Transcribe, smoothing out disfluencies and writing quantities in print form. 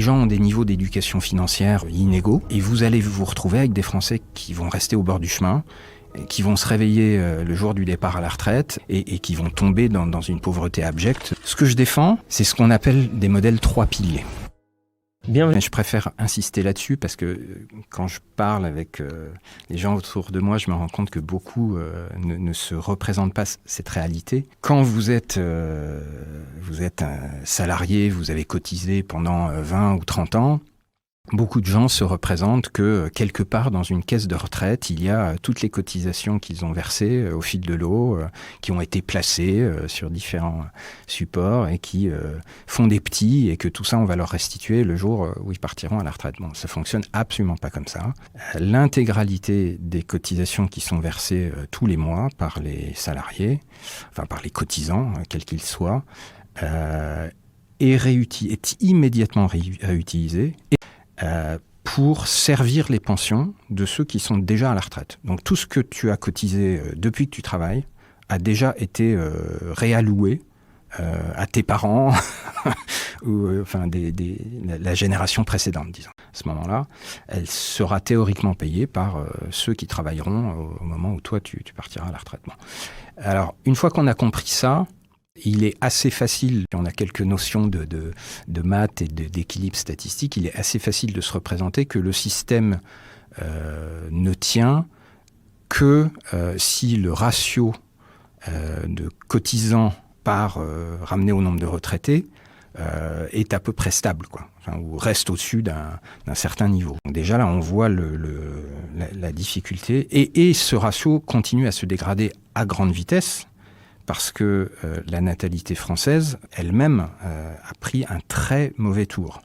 gens ont des niveaux d'éducation financière inégaux et vous allez vous retrouver avec des Français qui vont rester au bord du chemin, qui vont se réveiller le jour du départ à la retraite et qui vont tomber dans une pauvreté abjecte. Ce que je défends, c'est ce qu'on appelle des modèles 3 piliers. Bien, Je préfère insister là-dessus parce que quand je parle avec les gens autour de moi, je me rends compte que beaucoup ne se représentent pas cette réalité. Quand vous êtes un salarié, vous avez cotisé pendant 20 ou 30 ans, beaucoup de gens se représentent que quelque part dans une caisse de retraite, il y a toutes les cotisations qu'ils ont versées au fil de l'eau, qui ont été placées sur différents supports et qui font des petits et que tout ça, on va leur restituer le jour où ils partiront à la retraite. Bon, ça fonctionne absolument pas comme ça. L'intégralité des cotisations qui sont versées tous les mois par les salariés, enfin par les cotisants, quels qu'ils soient, est immédiatement réutilisée pour servir les pensions de ceux qui sont déjà à la retraite. Donc tout ce que tu as cotisé depuis que tu travailles a déjà été réalloué à tes parents ou la génération précédente, disons. À ce moment-là, elle sera théoriquement payée par ceux qui travailleront au moment où toi tu partiras à la retraite. Bon. Alors une fois qu'on a compris ça, il est assez facile, on a quelques notions de maths et d'équilibre statistique, il est assez facile de se représenter que le système ne tient que si le ratio de cotisants par ramené au nombre de retraités est à peu près stable, quoi. Enfin, ou reste au-dessus d'un certain niveau. Donc déjà là, on voit la difficulté et ce ratio continue à se dégrader à grande vitesse. Parce que la natalité française, elle-même, a pris un très mauvais tour.